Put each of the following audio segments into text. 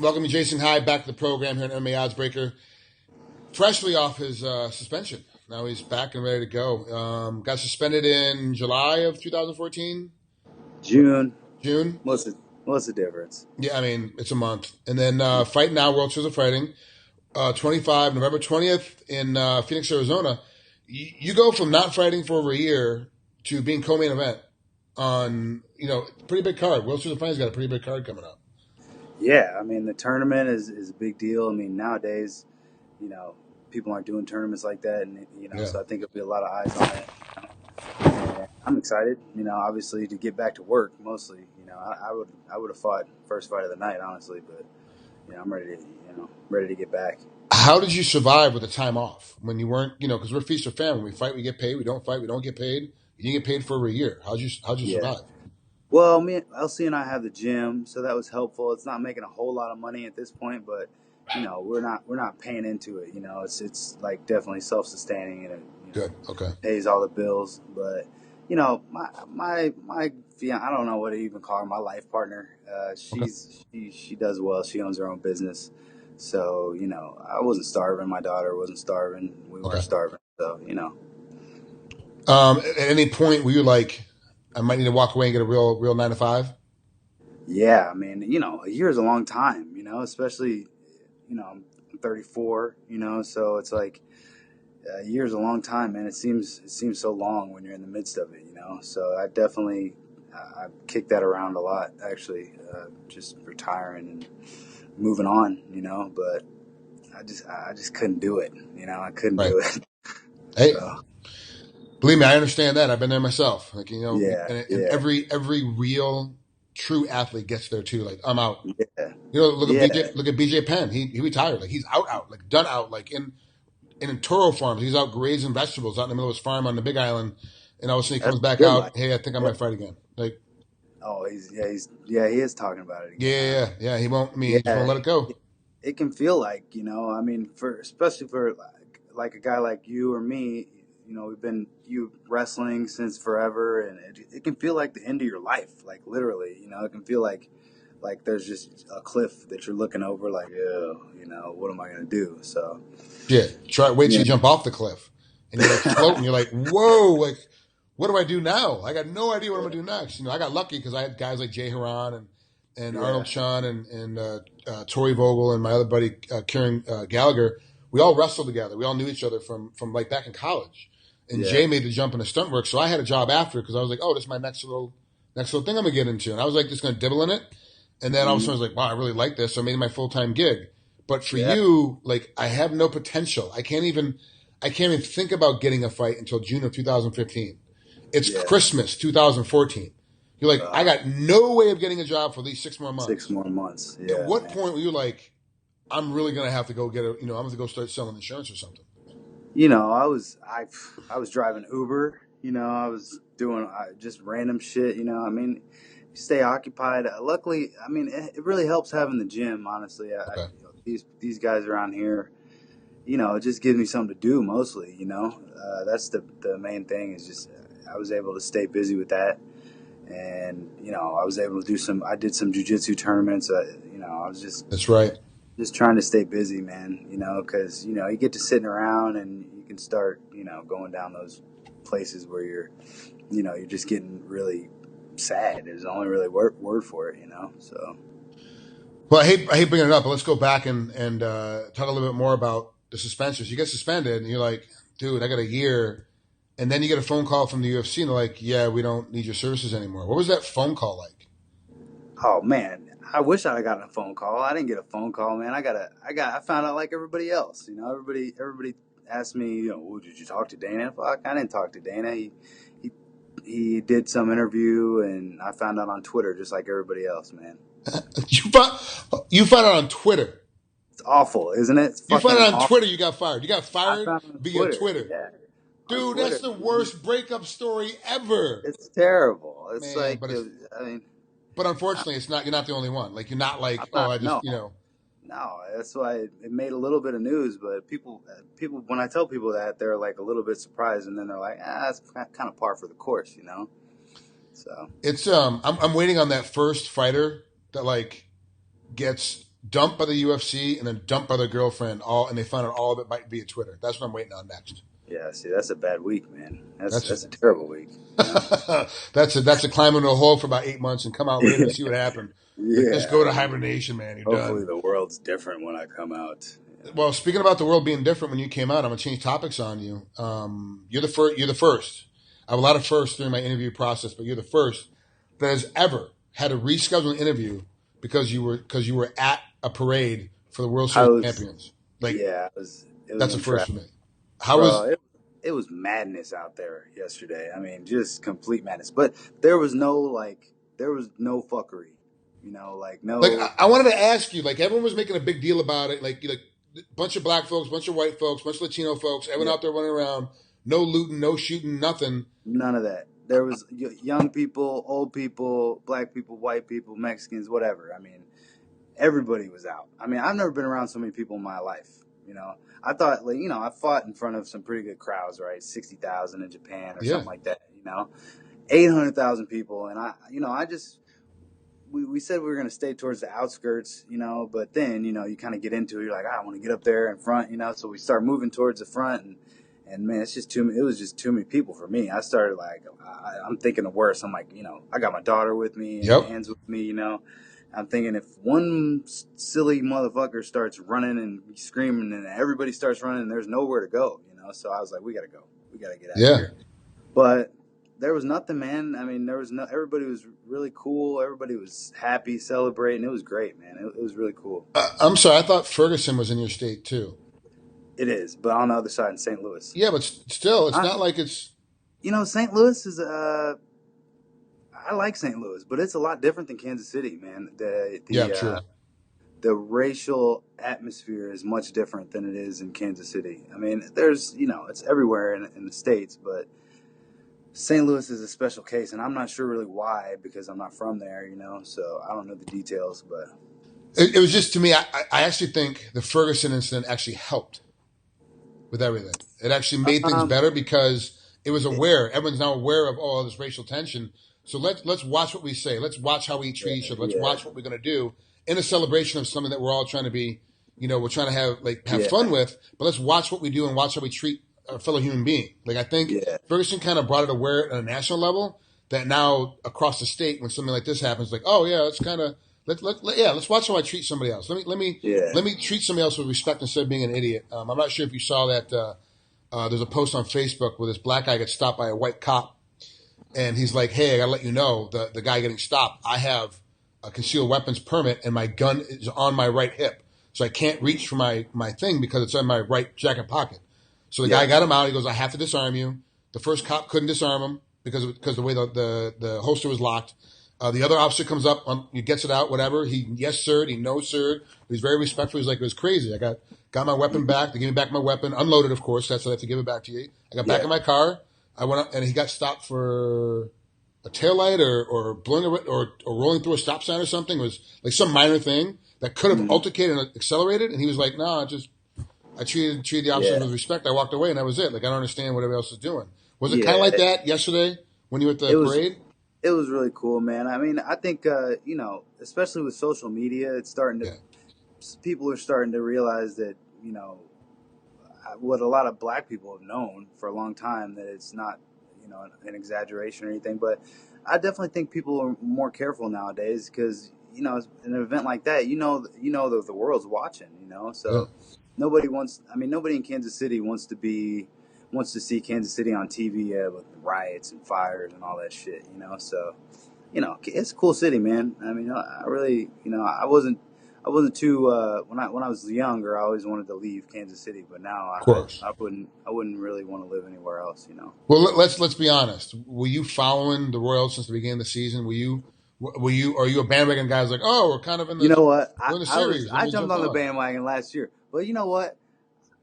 Welcome to Jason Hyde back to the program here on MMAOddsBreaker. Freshly off his suspension. Now he's back and ready to go. Got suspended in July of 2014? June. June? What's the difference? Yeah, I mean, it's a month. And then Fight Now, World Series of Fighting, 25, November 20th in Phoenix, Arizona. You go from not fighting for over a year to being co-main event on, pretty big card. World Series of Fighting's got a pretty big card coming up. Yeah, I mean, the tournament is a big deal. I mean, nowadays, people aren't doing tournaments like that, and so I think there'll be a lot of eyes on it. And I'm excited, obviously to get back to work mostly. I would have fought first fight of the night, honestly, but I'm ready to get back. How did you survive with the time off when you weren't, because we're feast or famine. When we fight, we get paid. We don't fight, we don't get paid. You didn't get paid for over a year. How'd you survive? Well, Elsie and I have the gym, so that was helpful. It's not making a whole lot of money at this point, but we're not paying into it. It's like definitely self-sustaining, and it Good. Okay. pays all the bills. But my fiance, I don't know what to even call her, my life partner. She does well. She owns her own business, so I wasn't starving. My daughter wasn't starving. We weren't starving. So At any point were you like, I might need to walk away and get a real 9 to 5? Yeah, I mean, a year is a long time, especially, I'm 34, so it's like a year is a long time, man. It seems so long when you're in the midst of it, So I definitely I kicked that around a lot, actually, just retiring and moving on, But I just couldn't do it, I couldn't do it. Hey. So. Believe me, I understand that. I've been there myself. Like, and every real true athlete gets there too. Like, I'm out. Yeah. Look at BJ Penn. He retired. Like, he's out, like done out. Like in Toro farms, he's out grazing vegetables out in the middle of his farm on the Big Island, and all of a sudden he comes back out. Life. Hey, I think I might fight again. Like, oh, he is talking about it again. Yeah. He won't. He just won't let it go. It can feel like, I mean, especially for like a guy like you or me. We've been wrestling since forever, and it can feel like the end of your life, like literally. It can feel like there's just a cliff that you're looking over, like, what am I gonna do? So yeah, wait till you jump off the cliff, and you're like floating. You're like, whoa, like what do I do now? I got no idea what I'm gonna do next. I got lucky because I had guys like Jay Haran and Arnold Chun and Tori Vogel and my other buddy Kieran Gallagher. We all wrestled together. We all knew each other from like back in college. And Jay made the jump into stunt work, so I had a job after because I was like, "Oh, this is my next little thing I'm gonna get into." And I was like, just gonna dibble in it. And then all of a sudden, I was like, "Wow, I really like this." So I made it my full-time gig. But for you, like, I have no potential. I can't even think about getting a fight until June of 2015. It's Christmas 2014. You're like, I got no way of getting a job for at least 6 more months. 6 more months. Yeah. At what point were you like, I'm really gonna have to go get I'm gonna go start selling insurance or something? I was driving Uber, I was doing just random shit, I mean, you stay occupied. Luckily, I mean, it really helps having the gym, honestly. These guys around here, it just gives me something to do mostly, that's the main thing is just, I was able to stay busy with that. And, I was able to I did some jiu-jitsu tournaments, I was just. That's right. Just trying to stay busy, man, because, you get to sitting around and you can start, going down those places where you're just getting really sad. There's the only really word for it, so. Well, I hate bringing it up, but let's go back and talk a little bit more about the suspensions. You get suspended and you're like, dude, I got a year. And then you get a phone call from the UFC and they're like, yeah, we don't need your services anymore. What was that phone call like? Oh, man. I wish I'd gotten a phone call. I didn't get a phone call, man. I found out like everybody else. Everybody asked me, well, did you talk to Dana? Fuck, I didn't talk to Dana. He did some interview, and I found out on Twitter just like everybody else, man. You found out on Twitter. It's awful, isn't it? You found out on Twitter. You got fired. You got fired via Twitter. Yeah. Dude, that's the worst breakup story ever. It's terrible. It's man, like, but unfortunately, it's not. You're not the only one. Like, you're not like, No, that's why it made a little bit of news. But people, when I tell people that, they're like a little bit surprised, and then they're like, that's kind of par for the course, So it's I'm waiting on that first fighter that like gets dumped by the UFC and then dumped by their girlfriend, and they found out all of it via Twitter. That's what I'm waiting on next. Yeah, see, that's a bad week, man. That's That's a terrible week. You know? that's a climb into a hole for about 8 months and come out later and see what happened. Like, just go to hibernation, man. You're Hopefully done. the world's different when I come out. Yeah. Well, speaking about the world being different when you came out, I'm gonna change topics on you. You're the first. You're the first. I have a lot of firsts during my interview process, but you're the first that has ever had to reschedule an interview because you were at a parade for the World Series champions. Like, yeah, it was that's a first for me. It was madness out there yesterday. I mean, just complete madness. But there was no fuckery. You know, no. Like, I wanted to ask you, like, everyone was making a big deal about it. Like, a bunch of black folks, bunch of white folks, bunch of Latino folks, everyone out there running around, no looting, no shooting, nothing. None of that. There was young people, old people, black people, white people, Mexicans, whatever. I mean, everybody was out. I mean, I've never been around so many people in my life. You know, I thought, I fought in front of some pretty good crowds, right? 60,000 in Japan or something like that. You know, 800,000 people, and we said we were going to stay towards the outskirts, you know, but then, you kind of get into it. You're like, I want to get up there in front, you know, so we start moving towards the front, and man, it was just too many people for me. I started I'm thinking the worst. I'm like, I got my daughter with me and Anne's with me, you know. I'm thinking if one silly motherfucker starts running and screaming and everybody starts running, there's nowhere to go, you know. So I was like, we got to go. We got to get out of here. But there was nothing, man. I mean, everybody was really cool. Everybody was happy, celebrating. It was great, man. It was really cool. I'm sorry. I thought Ferguson was in your state, too. It is, but on the other side in St. Louis. Yeah, but still, it's not like it's... St. Louis is... I like St. Louis, but it's a lot different than Kansas City, man. True. The racial atmosphere is much different than it is in Kansas City. I mean, there's, it's everywhere in the States, but St. Louis is a special case, and I'm not sure really why, because I'm not from there, you know, so I don't know the details, but... It was just, to me, I actually think the Ferguson incident actually helped with everything. It actually made things better because it was aware. Everyone's now aware of all this racial tension. So let's watch what we say. Let's watch how we treat each other. Let's watch what we're going to do in a celebration of something that we're all trying to be, we're trying to have fun with. But let's watch what we do and watch how we treat a fellow human being. Like, I think Ferguson kind of brought it aware at a national level that now across the state, when something like this happens, like, oh yeah, it's kind of let's watch how I treat somebody else. Let me treat somebody else with respect instead of being an idiot. I'm not sure if you saw that. There's a post on Facebook where this black guy gets stopped by a white cop. And he's like, hey, I got to let you know, the guy getting stopped, I have a concealed weapons permit and my gun is on my right hip. So I can't reach for my thing because it's in my right jacket pocket. So the guy got him out. He goes, I have to disarm you. The first cop couldn't disarm him because the way the holster was locked. The other officer comes up, he gets it out, whatever. He, yes, sir. He, no, sir. He's very respectful. He's like, it was crazy. I got my weapon back. They gave me back my weapon. Unloaded, of course. That's why I have to give it back to you. I got back in my car. I went up and he got stopped for a taillight or blowing or rolling through a stop sign or something. It was like some minor thing that could have altercated and accelerated. And he was like, no, I treated the officer with respect. I walked away and that was it. Like, I don't understand what everybody else is doing. Was it kind of like that yesterday when you were at the parade? It was really cool, man. I mean, I think, especially with social media, it's starting to, people are starting to realize that, what a lot of black people have known for a long time, that it's not, an exaggeration or anything. But I definitely think people are more careful nowadays because, in an event like that, that the world's watching, So nobody in Kansas City wants to see Kansas City on TV with riots and fires and all that shit, So, it's a cool city, man. I mean, I really, I wasn't too when I was younger. I always wanted to leave Kansas City, but now I wouldn't really want to live anywhere else, Well, let's be honest. Were you following the Royals since the beginning of the season? Are you a bandwagon guy? Like, oh, we're kind of in the the series. I jumped on the bandwagon last year, but you know what?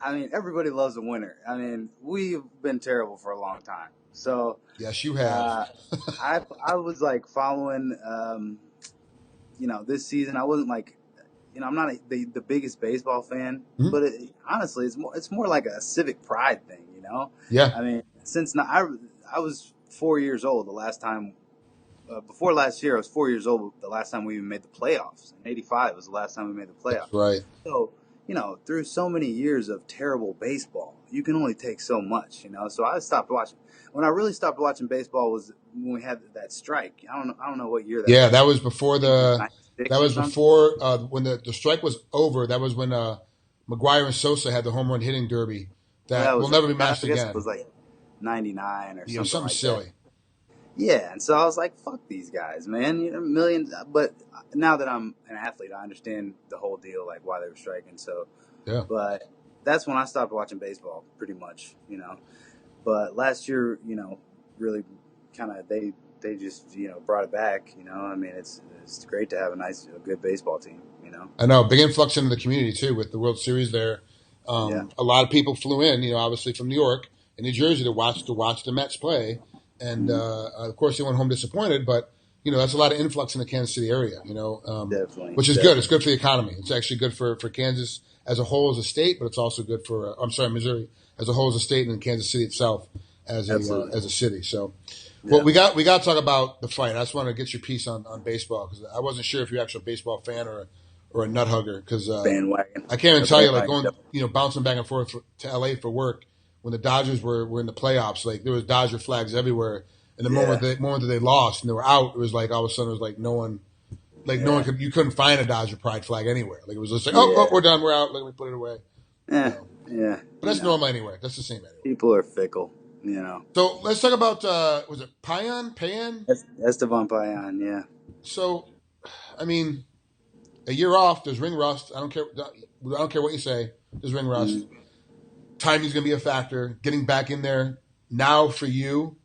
I mean, everybody loves a winner. I mean, we've been terrible for a long time. So yes, you have. I was like following, this season. I wasn't like, I'm not the biggest baseball fan, but honestly, it's more like a civic pride thing, Yeah. I mean, since I was 4 years old the last time, before last year, I was 4 years old. The last time we even made the playoffs. In '85 was the last time we made the That's playoffs. right. So, through so many years of terrible baseball, you can only take so much, So I stopped watching. When I really stopped watching baseball was when we had that strike. I don't know what year that Yeah, was. that was before '96 or something. when the strike was over. That was when McGuire and Sosa had the home run hitting derby that will never be I matched guess it again. was like '99 or something Something like that. silly. Yeah, and so I was like, "Fuck these guys, man!" Millions. But now that I'm an athlete, I understand the whole deal, like why they were striking. So, Yeah. but that's when I stopped watching baseball, pretty much, But last year, really kind of they just brought it back. I mean, it's great to have a good baseball team. I know, big influx into the community too with the World Series there. Yeah, A lot of people flew in, obviously from New York and New Jersey to watch the Mets play, and of course they went home disappointed. But that's a lot of influx in the Kansas City area. Which is good. It's good for the economy. It's actually good for Kansas as a whole as a state, but it's also good for Missouri as a whole as a state, and Kansas City itself as a city. So. Yeah. Well, we got to talk about the fight. I just wanted to get your piece on baseball because I wasn't sure if you're actually a baseball fan or a nut hugger because bandwagon. I can't even tell you, like going bouncing back and forth to LA for work when the Dodgers were in the playoffs. Like there was Dodger flags everywhere, and the moment that they lost and they were out, it was like all of a sudden it was like no one you couldn't find a Dodger pride flag anywhere. Like it was just like oh we're done, we're out. Let me put it away. Yeah, but that's normal anyway. That's the same anyway. People are fickle. So let's talk about was it Payan? Estevan Payan, yeah. So, I mean, a year off, there's ring rust. I don't care what you say. There's ring rust. Mm-hmm. Timing's going to be a factor. Getting back in there now for you,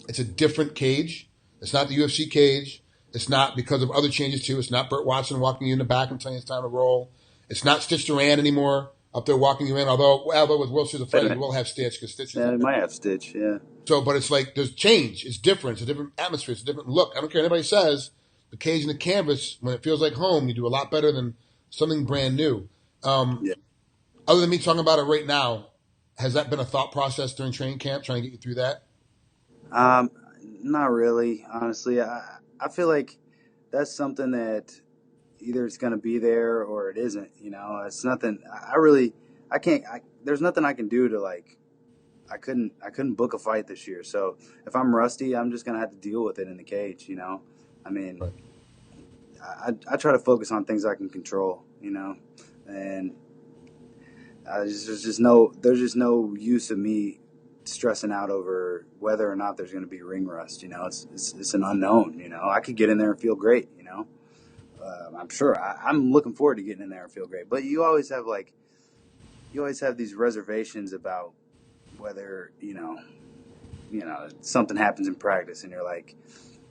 it's a different cage. It's not the UFC cage. It's not because of other changes too. It's not Burt Watson walking you in the back and telling you it's time to roll. It's not Stitch Duran anymore. Up there walking you in, although with World Series of Fighting, you will have Stitch because Stitch. Yeah, it might have Stitch. Yeah. So, but it's like there's change. It's different. It's a different atmosphere. It's a different look. I don't care what anybody says. The cage and the canvas, when it feels like home, you do a lot better than something brand new. Other than me talking about it right now, has that been a thought process during training camp, trying to get you through that? Not really, honestly. I feel like that's something that either it's going to be there or it isn't, it's nothing. There's nothing I can do to I couldn't book a fight this year. So if I'm rusty, I'm just going to have to deal with it in the cage, I mean, right. I try to focus on things I can control, and there's just no use of me stressing out over whether or not there's going to be ring rust, it's an unknown, I could get in there and feel great, I'm sure I'm looking forward to getting in there and feel great. But you always have these reservations about whether, something happens in practice and you're like,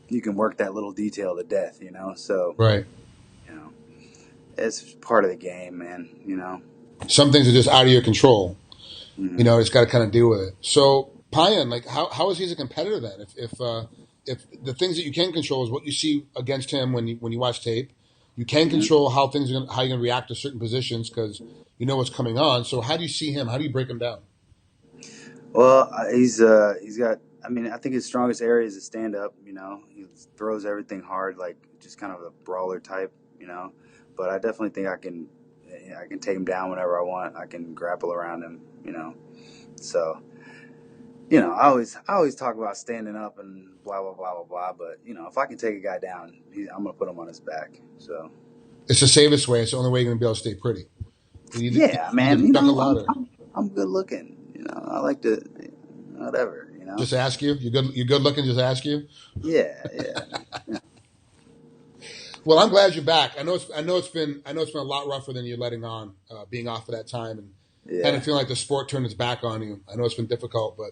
you can work that little detail to death, So, right. It's part of the game, man, Some things are just out of your control. Mm-hmm. It's got to kind of deal with it. So, Payan, how is he as a competitor then? If the things that you can control is what you see against him when you watch tape, you can control how you're going to react to certain positions because you know what's coming on. So how do you see him? How do you break him down? Well, he's got. I mean, I think his strongest area is his stand up. He throws everything hard, like just kind of a brawler type. But I definitely think I can take him down whenever I want. I can grapple around him. So. I always talk about standing up and blah, blah, blah, blah, blah. But, if I can take a guy down, I'm going to put him on his back. So it's the safest way. It's the only way you're going to be able to stay pretty. Man. I'm good looking. I like to, whatever, Just ask you? You're good looking, just ask you? Yeah. Well, I'm glad you're back. I know it's been a lot rougher than you're letting on, being off of that time and kind of feeling like the sport turned its back on you. I know it's been difficult, but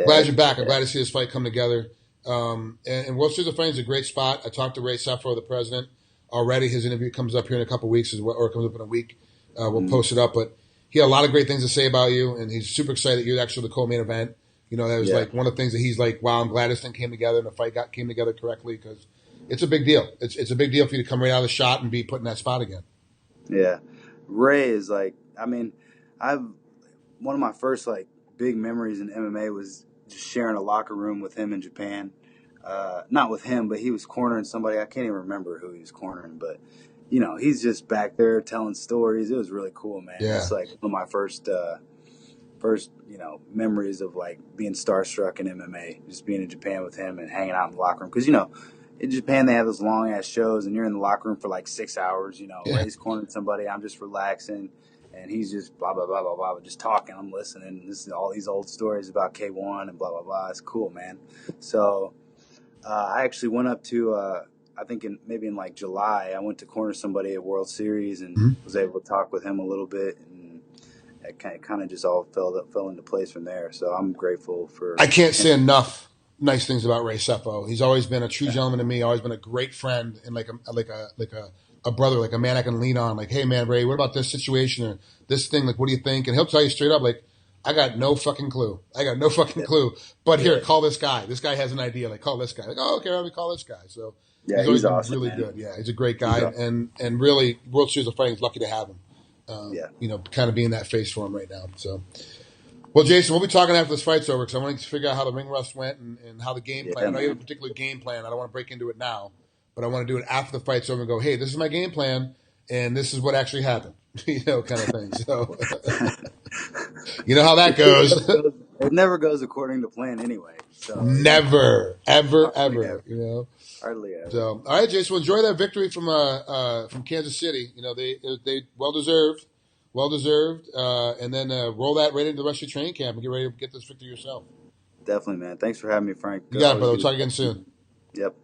glad you're back. I'm glad to see this fight come together. And World Series of Fighting is a great spot. I talked to Ray Sefo, the president, already. His interview comes up here in a couple of weeks, or it comes up in a week. We'll post it up. But he had a lot of great things to say about you, and he's super excited that you're actually the co-main event. That was like one of the things that he's like, wow, I'm glad this thing came together and the fight came together correctly because it's a big deal. It's a big deal for you to come right out of the shot and be put in that spot again. Yeah. Ray is like, one of my first big memories in MMA was just sharing a locker room with him in Japan. not with him, but he was cornering somebody. I can't even remember who he was cornering, but he's just back there telling stories. It was really cool, man. Yeah. It's like one of my first memories of like being starstruck in MMA, just being in Japan with him and hanging out in the locker room. Because in Japan they have those long ass shows, and you're in the locker room for like 6 hours. Yeah. Ray's cornering somebody, I'm just relaxing, and he's just blah blah blah blah blah, just talking. I'm listening. This is all these old stories about K1 and blah blah blah. It's cool, man. So I actually went up to I think maybe in like July, I went to corner somebody at World Series and was able to talk with him a little bit, and it kind of just all fell into place from there. So I'm grateful for. I can't say enough nice things about Ray Sefo. He's always been a true gentleman to me. Always been a great friend and like a brother, like a man I can lean on. Like, hey man, Ray, what about this situation or this thing? Like, what do you think? And he'll tell you straight up, like, I got no fucking clue. Clue. But here, call this guy. This guy has an idea. Like, call this guy. Like, oh, okay, let me call this guy. So he's always been awesome, really man. good. Yeah, he's a great guy, and really, World Series of Fighting is lucky to have him. Kind of being that face for him right now. So, well, Jason, we'll be talking after this fight's over because I want to figure out how the ring rust went and how the game plan. I know you have a particular game plan. I don't want to break into it now, but I want to do it after the fight's over and go, hey, this is my game plan, and this is what actually happened. Kind of thing. So, you know how that goes. It never goes according to plan anyway. So never, ever. Hardly ever. So, all right, Jason, well, enjoy that victory from Kansas City. They well deserved, and then roll that right into the rest of your training camp and get ready to get this victory yourself. Definitely, man. Thanks for having me, Frank. You got it, brother. We'll talk again soon. Yep.